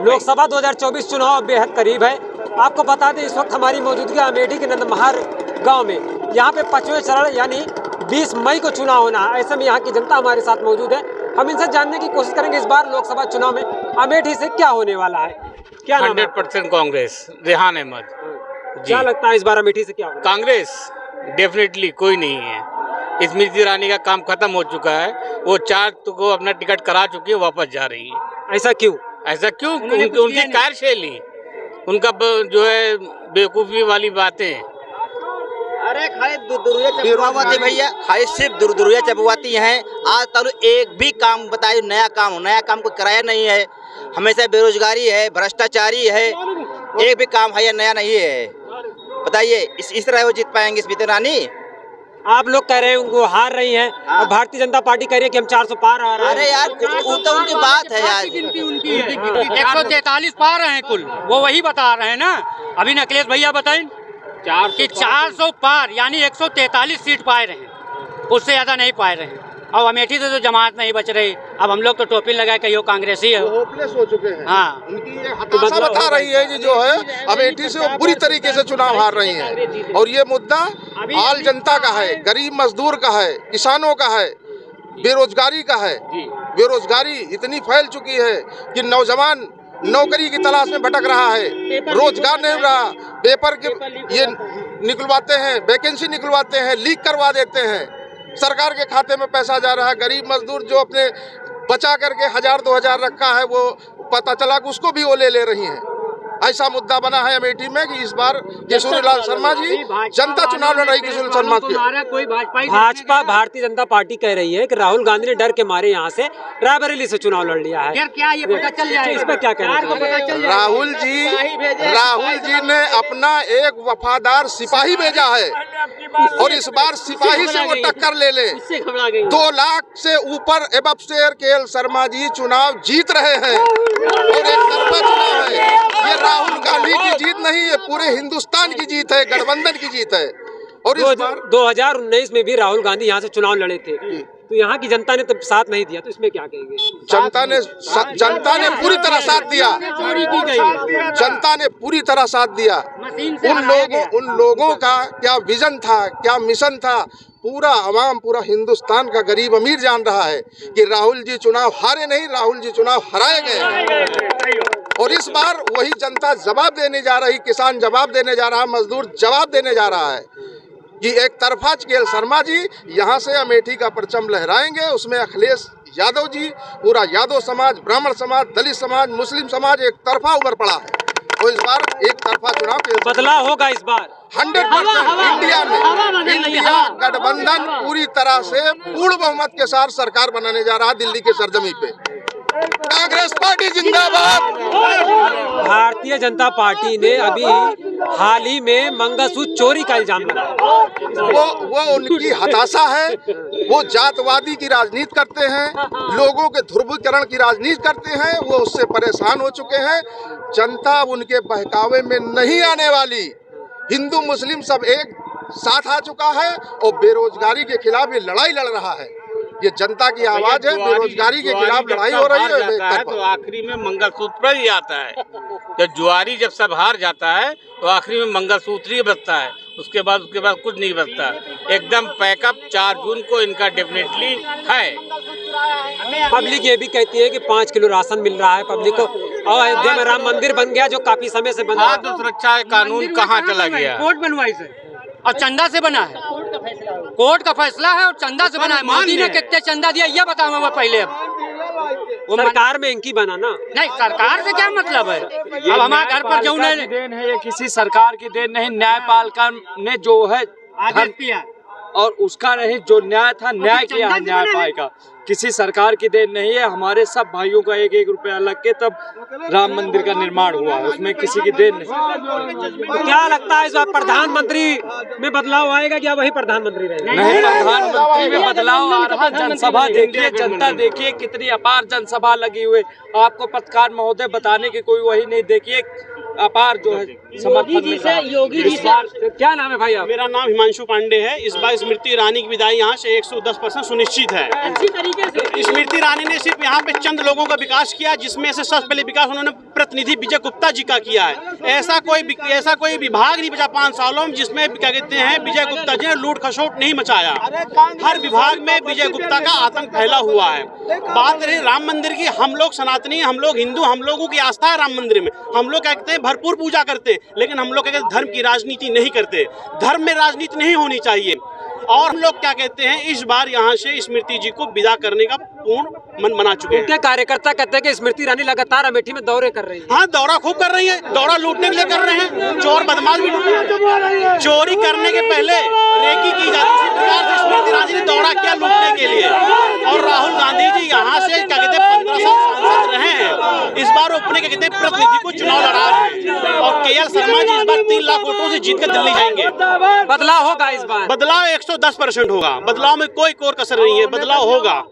लोकसभा 2024 चुनाव बेहद करीब है। आपको बता दें इस वक्त हमारी मौजूदगी अमेठी के नंदमहार गांव में। यहाँ पे 5वें चरण यानी 20 मई को चुनाव होना है। ऐसे में यहाँ की जनता हमारे साथ मौजूद है। हम इनसे जानने की कोशिश करेंगे इस बार लोकसभा चुनाव में अमेठी से क्या होने वाला है। क्या 100% कांग्रेस, रेहान अहमद। क्या लगता है इस बार अमेठी से क्या होगा? कांग्रेस डेफिनेटली, कोई नहीं है। स्मृति ईरानी का काम खत्म हो चुका है। वो 4 को अपना टिकट करा चुकी है, वापस जा रही है। ऐसा क्यों? उनकी कार्यशैली, उनका जो है बेवकूफ़ी वाली बातें। अरे खाली दुर्दुरिया भैया, खाली सिर्फ दुर्दुरिया चबवाती हैं। आज तक एक भी काम बताइए, नया काम को कराया नहीं है। हमेशा बेरोजगारी है, भ्रष्टाचारी है, एक भी काम है नया नहीं है। बताइए इस तरह वो जीत पाएंगे स्मृति ईरानी? आप लोग कह रहे हैं वो हार रही हैं और भारतीय जनता पार्टी कह रही है कि हम 400 पार आ रहे हैं। अरे यार वो तो उनकी बात है यार। 143 पार रहे हैं कुल, वो वही बता रहे हैं ना। अभी अखिलेश भैया बताएं कि 400 पार यानी 143 सीट पाए रहे हैं, उससे ज्यादा नहीं पाए रहे हैं। और अमेठी से तो जमात नहीं बच रही। अब हम लोग तो टोपी लगाए कहियो कांग्रेसी है, होपलेस हो चुके हैं। हाँ, उनकी ये हताशा बता रही है कि जो है अमेठी से वो बुरी तरीके से चुनाव हार रही हैं। और ये मुद्दा आल जनता का है, गरीब मजदूर का है, किसानों का है, बेरोजगारी का है। बेरोजगारी इतनी फैल चुकी है कि नौजवान नौकरी की तलाश में भटक रहा है, रोजगार नहीं रहा। पेपर के ये निकलवाते हैं, वैकेंसी निकलवाते हैं, लीक करवा देते हैं, सरकार के खाते में पैसा जा रहा है। गरीब मजदूर जो अपने बचा करके 1000-2000 रखा है, वो पता चला कि उसको भी वो ले रही हैं। ऐसा मुद्दा बना है अमेठी में कि इस बार किशोरीलाल शर्मा जी जनता चुनाव लड़ रही। किशोरीलाल शर्मा की भाजपा भारतीय जनता पार्टी कह रही है कि राहुल गांधी ने डर के मारे यहाँ से रायबरेली से चुनाव लड़ लिया है। क्या ये पता चल जाए? इस पर क्या कहना है? राहुल जी ने अपना एक वफादार सिपाही भेजा है और इस बार सिपाही से वो टक्कर ले ले। 2 लाख से ऊपर above share KL Sharma ji चुनाव जीत रहे हैं और एक तरफा चुनाव है। ये राहुल गांधी की जीत नहीं है, पूरे हिंदुस्तान की जीत है, गठबंधन की जीत है। और इस बार 2019 में भी राहुल गांधी यहाँ से चुनाव लड़े थे, तो यहाँ की जनता ने तो साथ नहीं दिया, तो इसमें क्या कहेंगे? जनता ने पूरी तरह साथ दिया। जनता ने पूरी तरह साथ दिया। उन लोगों का क्या विजन था, क्या मिशन था, पूरा अवाम, पूरा हिंदुस्तान का गरीब अमीर जान रहा है कि राहुल जी चुनाव हारे नहीं, राहुल जी चुनाव हराए गए। और इस बार वही जनता जवाब देने जा रही, किसान जवाब देने जा रहा, मजदूर जवाब देने जा रहा है कि एक तरफा केएल शर्मा जी यहाँ से अमेठी का परचम लहराएंगे। उसमें अखिलेश यादव जी, पूरा यादव समाज, ब्राह्मण समाज, दलित समाज, मुस्लिम समाज एक तरफा उभर पड़ा है। तो इस बार एक तरफा चुनाव बदलाव होगा इस बार 100% इंडिया में। इंडिया गठबंधन पूरी तरह से पूर्ण बहुमत के साथ सरकार बनाने जा रहा है दिल्ली के सरजमी पे। कांग्रेस पार्टी जिंदाबाद। भारतीय जनता पार्टी ने अभी हाल ही में मंगलसूत्र चोरी का इल्जाम लगाया। वो उनकी हताशा है। वो जातवादी की राजनीति करते हैं, लोगों के ध्रुवीकरण की राजनीति करते हैं। वो उससे परेशान हो चुके हैं। जनता उनके बहकावे में नहीं आने वाली। हिंदू मुस्लिम सब एक साथ आ चुका है और बेरोजगारी के खिलाफ ये लड़ाई लड़ रहा है। ये जनता की आवाज है, बेरोजगारी के खिलाफ लड़ाई हो रही है। तो आखिरी में मंगलसूत्र पर ही आता है। जब जुआरी जब सब हार जाता है तो आखिरी में मंगलसूत्र ही बचता है, उसके बाद कुछ नहीं बचता। एकदम पैकअप 4 जून को इनका डेफिनेटली है। पब्लिक ये भी कहती है कि 5 किलो राशन मिल रहा है पब्लिक को, और अयोध्या में राम मंदिर बन गया जो काफी समय से बना। तो सुरक्षा कानून कहाँ चला गया? कोर्ट बनवाई से और चंदा से बना है। कोर्ट का फैसला है और चंदा से बना है। मोदी ने कितने चंदा दिया ये बताओ मैं पहले। अब सरकार में इनकी बना ना, नहीं, सरकार से क्या मतलब है? अब हमारे घर पर जो देन है, ये किसी सरकार की देन नहीं। न्यायपालिका ने जो है आदेश दिया और उसका नहीं, जो न्याय था न्याय किया है न्यायपालिका, किसी सरकार की देन नहीं है। हमारे सब भाइयों का 1-1 रुपया लग के तब राम मंदिर का निर्माण हुआ है, उसमें किसी की देन नहीं। तो क्या लगता है इस बार प्रधानमंत्री में बदलाव आएगा क्या? वही प्रधानमंत्री रहेंगे? नहीं, प्रधानमंत्री में बदलाव आ रहा। जनसभा देखिए, जनता देखिए कितनी अपार जनसभा लगी हुई। आपको पत्रकार महोदय बताने की कोई वही नहीं, देखिए अपार जो है समर्थन। योगी जी से क्या नाम है भाई आप? मेरा नाम हिमांशु पांडे है। इस बार स्मृति ईरानी की विदाई यहाँ से 110% सुनिश्चित है। अच्छी तरीके से स्मृति ईरानी ने सिर्फ यहाँ पे चंद लोगों का विकास किया, जिसमें से सबसे पहले विकास उन्होंने प्रतिनिधि विजय गुप्ता जी का किया है। ऐसा कोई विभाग नहीं बचा 5 सालों में जिसमें क्या कहते हैं विजय गुप्ता जी ने लूट खसोट नहीं मचाया। हर विभाग में विजय गुप्ता का आतंक फैला हुआ है। बात रही राम मंदिर की, हम लोग सनातनी, हम लोग हिंदू, हम लोगों की आस्था है राम मंदिर में, हम लोग क्या कहते हैं भरपूर पूजा करते, लेकिन हम लोग क्या कहते हैं धर्म की राजनीति नहीं करते। धर्म में राजनीति नहीं होनी चाहिए। और हम लोग क्या कहते हैं इस बार यहाँ से स्मृति जी को विदा करने का पूर्ण मन बना चुके हैं। उनके कार्यकर्ता कहते हैं कि स्मृति ईरानी लगातार अमेठी में दौरे कर रही है। हाँ, दौरा खूब कर रही है, दौरा लूटने के लिए कर रहे हैं। चोर बदमाश भी चोरी करने के पहले रेकी की जाती है। प्रकार से स्मृति ईरानी ने दौरा किया लूटने के लिए। और राहुल गांधी जी यहाँ से क्या कहते हैं 15 साल सांसद रहे हैं, इस बार अपने क्या कहते हैं प्रतिनिधि को चुनाव लड़ा रहे हैं। और KL शर्मा जी इस बार 3 लाख वोटों से जीत कर दिल्ली जाएंगे। बदलाव होगा इस बार, बदलाव 110% होगा। बदलाव में कोई कोर कसर नहीं है, बदलाव होगा।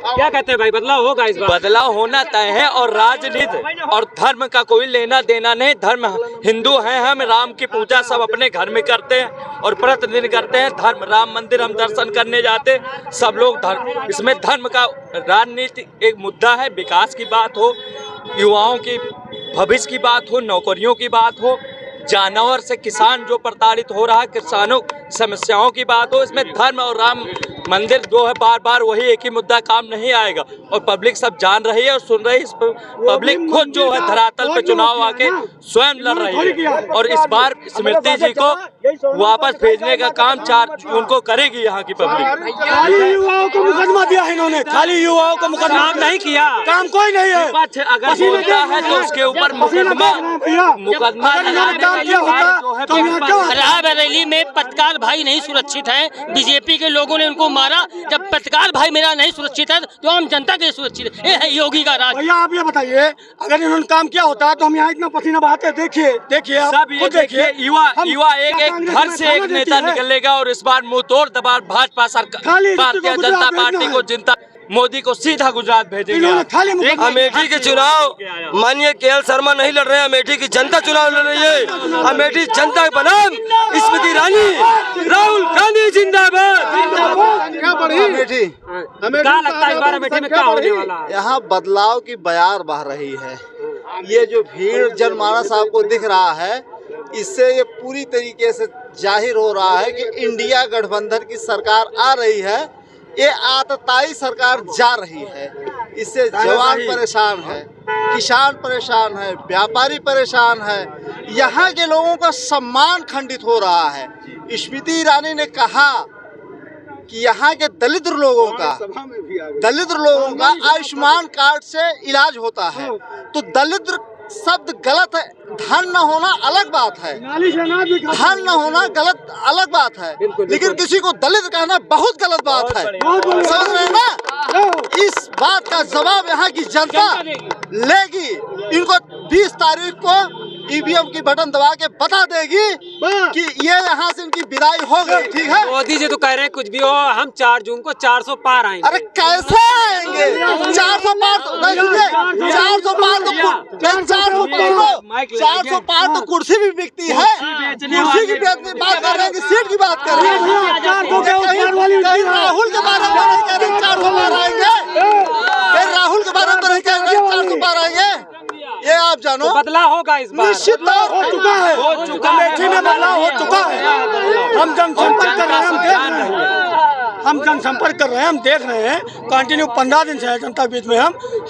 क्या कहते हैं भाई, बदलाव होगा इस बार? बदलाव होना तय है। और राजनीति और धर्म का कोई लेना देना नहीं। धर्म हिंदू हैं, हम राम की पूजा सब अपने घर में करते हैं और प्रतिदिन करते हैं। धर्म राम मंदिर हम दर्शन करने जाते हैं, सब लोग धर्म। इसमें धर्म का राजनीति एक मुद्दा है। विकास की बात हो, युवाओं की भविष्य की बात हो, नौकरियों की बात हो, जानवर से किसान जो प्रताड़ित हो रहा है, किसानों समस्याओं की बात हो, इसमें धर्म और राम मंदिर जो है बार बार वही एक ही मुद्दा काम नहीं आएगा। और पब्लिक सब जान रही है और सुन रही है। पब्लिक खुद जो है धरातल पे चुनाव आके स्वयं लड़ रही है। और इस बार स्मृति जी को वापस भेजने का काम 4 जून को करेगी यहाँ की पब्लिक। खाली युवाओं को मुकदमा दिया है इन्होंने, खाली युवाओं को मुकदमा नहीं किया, काम कोई नहीं है। अगर बोलता है तो उसके ऊपर मुकदमा रायबरेली में पत्रकार भाई नहीं सुरक्षित है। बीजेपी के लोगों ने उनको मारा। जब पत्रकार भाई मेरा नहीं सुरक्षित है तो हम जनता के सुरक्षित है। ये है योगी का राज। भैया आप ये बताइए, अगर इन्होंने काम किया होता तो हम यहाँ इतना पसीना बहाते। देखिए आप खुद देखिए, युवा एक घर से एक नेता निकलेगा। और इस बार मुंह तोड़ दबाव भाजपा सरकार भारतीय जनता पार्टी को जनता मोदी को सीधा गुजरात भेजेंगे। अमेठी के चुनाव माननीय KL शर्मा नहीं लड़ रहे हैं, अमेठी की जनता चुनाव लड़ रही है। अमेठी जनता बनाम स्मृति ईरानी, राहुल गांधी जिंदाबाद। अमेठी क्या लगता है इस बार अमेठी में क्या होने वाला है? यहाँ बदलाव की बयार बह रही है। ये जो भीड़ जनमानस आपको दिख रहा है, इससे ये पूरी तरीके से जाहिर हो रहा है कि इंडिया गठबंधन की सरकार आ रही है। ये आतताई सरकार जा रही है। इससे जवान परेशान है, किसान परेशान है, व्यापारी परेशान है, यहाँ के लोगों का सम्मान खंडित हो रहा है। स्मृति ईरानी ने कहा कि यहाँ के दलित लोगों का आयुष्मान कार्ड से इलाज होता है। तो दलित शब्द गलत है, धन न होना अलग बात है, धन न होना गलत अलग बात है, लेकिन किसी को दलित कहना बहुत गलत बात है। समझ रहे हैं ना? इस बात का जवाब यहाँ की जनता लेगी। इनको 20 तारीख को EVM की बटन दबा के बता देगी कि ये यहाँ से इनकी विदाई हो गई। ठीक है, मोदी जी तो कह रहे हैं कुछ भी हो हम 4 जून को 400 पार आएंगे। अरे कैसे आएंगे? 400 पार तो 400 पार तो कुर्सी भी बिकती है। कुर्सी की बात कर रहे हैं कि सीट की बात कर रहे हैं? कहीं राहुल के बारे में नहीं कह रहे 400 पार आएंगे, कहीं राहुल के बारे में नहीं कह रहे 400 पार आएंगे। ये आप जानो, बदलाव होगा इस बार। निश्चित तौर हो चुका है, अमेठी में बदलाव हो चुका है। हम जनसंपर्क कर रहे हैं, हम जनसंपर्क कर रहे हैं, हम देख रहे हैं कंटिन्यू 15 दिन से है जनता के बीच में।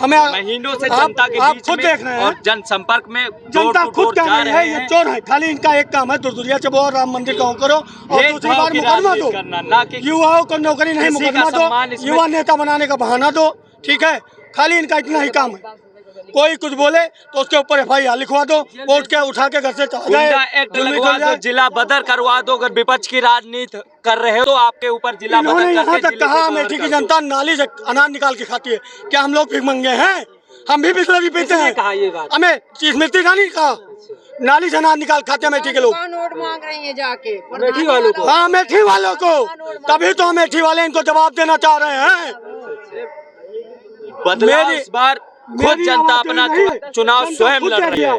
हमें महीनों से जनता के बीच खुद देख रहे हैं, और जनसंपर्क में जनता खुद कह रही है ये चोर है। खाली इनका एक काम है, दुर्दुरिया चबो और राम मंदिर का करो और दूसरी बार मुकदमा दो। युवाओं को नौकरी नहीं, मुकदमा दो, युवा नेता बनाने का बहाना दो। ठीक है, खाली इनका इतना ही काम है। कोई कुछ बोले तो उसके ऊपर FIR लिखवा दो, वोट के उठा के घर से चला जाए, जिला बदर करवा दो। अगर विपक्ष की राजनीति कर रहे हो तो आपके ऊपर जिला बदर यहाँ तक कहा अमेठी की जनता नाली से अनाज निकाल के खाती है। क्या हम लोग भीख मंगे हैं? हम भी बिस्लरी पीते हैं। हमें स्मृति ईरानी कहा नाली से अनाज निकाल खाते अमेठी के लोग। नोट मांग रही है जाके अमेठी वालों को। हाँ, अमेठी वालों को। तभी तो अमेठी वाले इनको जवाब देना चाह रहे हैं। बदलाव इस बार खुद जनता अपना चुनाव स्वयं लड़ रही है।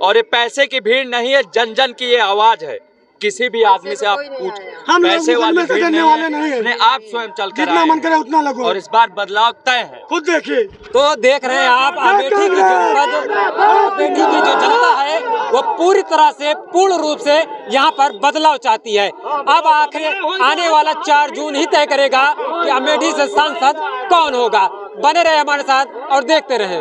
और ये पैसे की भीड़ नहीं है, जन जन की ये आवाज है। किसी भी आदमी से आप पूछ, पैसे वाले भीड़ नहीं है, आप स्वयं चल कर जितना मन करे उतना लगो। और इस बार बदलाव तय है, खुद देखिए। तो देख रहे हैं आप अमेठी की जनपद पूरी तरह से पूर्ण रूप से यहाँ पर बदलाव चाहती है। अब आखिर आने वाला 4 जून ही तय करेगा कि अमेठी से सांसद कौन होगा। बने रहे हमारे साथ और देखते रहे।